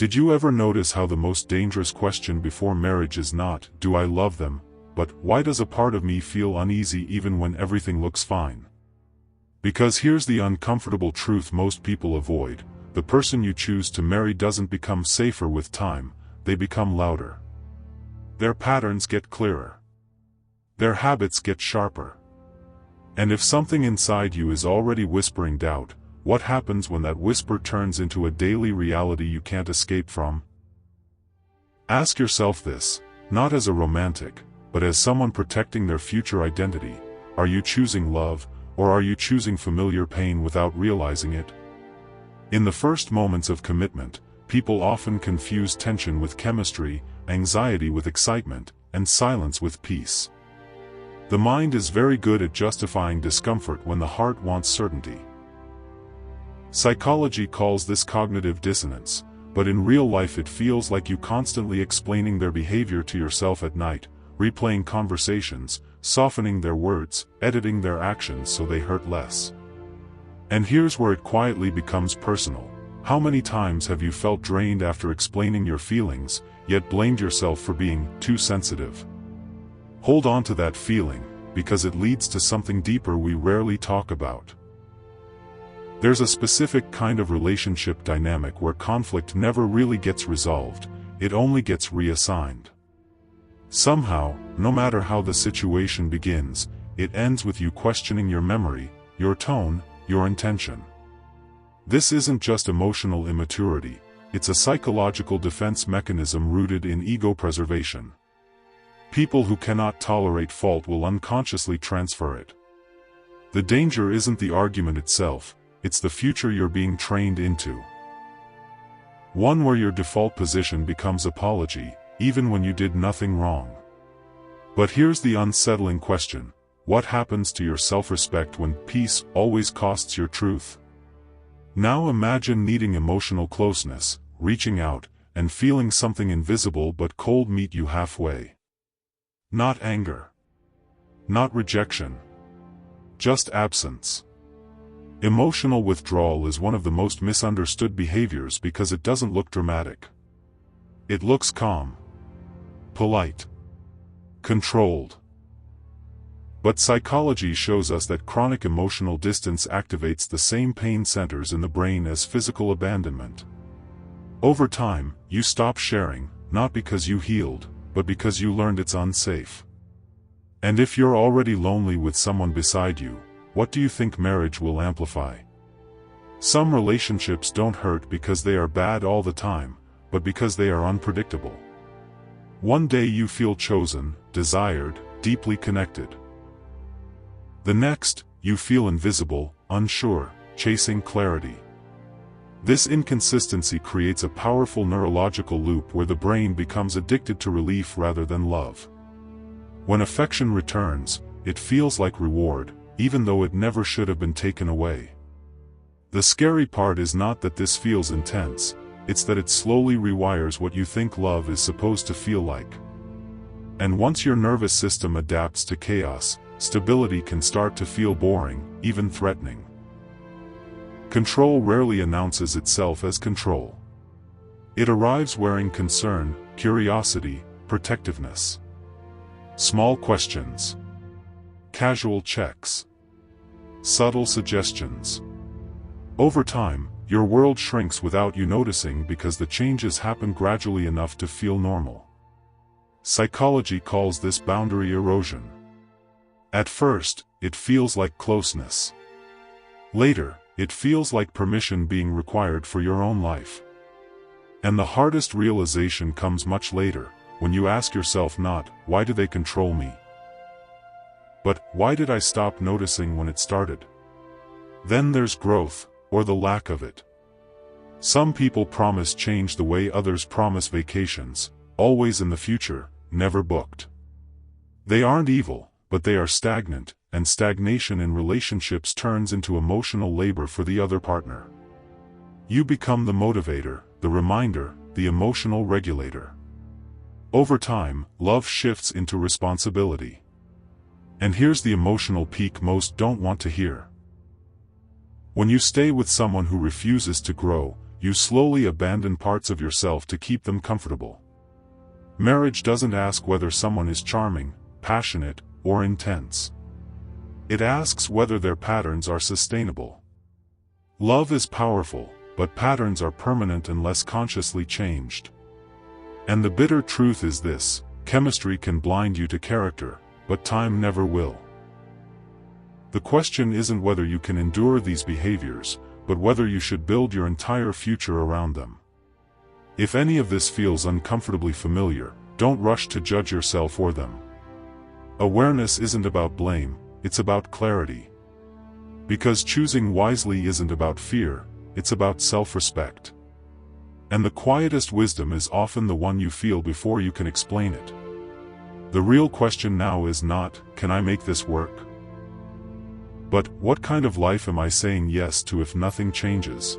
Did you ever notice how the most dangerous question before marriage is not, "Do I love them?" but, "Why does a part of me feel uneasy even when everything looks fine?" Because here's the uncomfortable truth most people avoid: the person you choose to marry doesn't become safer with time, they become louder. Their patterns get clearer. Their habits get sharper. And if something inside you is already whispering doubt, what happens when that whisper turns into a daily reality you can't escape from? Ask yourself this, not as a romantic, but as someone protecting their future identity: are you choosing love, or are you choosing familiar pain without realizing it? In the first moments of commitment, people often confuse tension with chemistry, anxiety with excitement, and silence with peace. The mind is very good at justifying discomfort when the heart wants certainty. Psychology calls this cognitive dissonance, but in real life it feels like you constantly explaining their behavior to yourself at night, replaying conversations, softening their words, editing their actions so they hurt less. And here's where it quietly becomes personal. How many times have you felt drained after explaining your feelings, yet blamed yourself for being too sensitive? Hold on to that feeling, because it leads to something deeper we rarely talk about. There's a specific kind of relationship dynamic where conflict never really gets resolved, it only gets reassigned. Somehow, no matter how the situation begins, it ends with you questioning your memory, your tone, your intention. This isn't just emotional immaturity, it's a psychological defense mechanism rooted in ego preservation. People who cannot tolerate fault will unconsciously transfer it. The danger isn't the argument itself, it's the future you're being trained into. One where your default position becomes apology, even when you did nothing wrong. But here's the unsettling question: what happens to your self-respect when peace always costs your truth? Now imagine needing emotional closeness, reaching out, and feeling something invisible but cold meet you halfway. Not anger. Not rejection. Just absence. Emotional withdrawal is one of the most misunderstood behaviors because it doesn't look dramatic. It looks calm, polite, controlled. But psychology shows us that chronic emotional distance activates the same pain centers in the brain as physical abandonment. Over time, you stop sharing, not because you healed, but because you learned it's unsafe. And if you're already lonely with someone beside you, what do you think marriage will amplify? Some relationships don't hurt because they are bad all the time, but because they are unpredictable. One day you feel chosen, desired, deeply connected. The next, you feel invisible, unsure, chasing clarity. This inconsistency creates a powerful neurological loop where the brain becomes addicted to relief rather than love. When affection returns, it feels like reward, even though it never should have been taken away. The scary part is not that this feels intense, it's that it slowly rewires what you think love is supposed to feel like. And once your nervous system adapts to chaos, stability can start to feel boring, even threatening. Control rarely announces itself as control. It arrives wearing concern, curiosity, protectiveness. Small questions. Casual checks. Subtle suggestions. Over time, your world shrinks without you noticing because the changes happen gradually enough to feel normal. Psychology calls this boundary erosion. At first, it feels like closeness. Later, it feels like permission being required for your own life. And the hardest realization comes much later, when you ask yourself not, "Why do they control me?" but, "Why did I stop noticing when it started?" Then there's growth, or the lack of it. Some people promise change the way others promise vacations, always in the future, never booked. They aren't evil, but they are stagnant, and stagnation in relationships turns into emotional labor for the other partner. You become the motivator, the reminder, the emotional regulator. Over time, love shifts into responsibility. And here's the emotional peak most don't want to hear. When you stay with someone who refuses to grow, you slowly abandon parts of yourself to keep them comfortable. Marriage doesn't ask whether someone is charming, passionate, or intense. It asks whether their patterns are sustainable. Love is powerful, but patterns are permanent unless consciously changed. And the bitter truth is this: chemistry can blind you to character, but time never will. The question isn't whether you can endure these behaviors, but whether you should build your entire future around them. If any of this feels uncomfortably familiar, don't rush to judge yourself or them. Awareness isn't about blame, it's about clarity. Because choosing wisely isn't about fear, it's about self-respect. And the quietest wisdom is often the one you feel before you can explain it. The real question now is not, can I make this work? But, what kind of life am I saying yes to if nothing changes?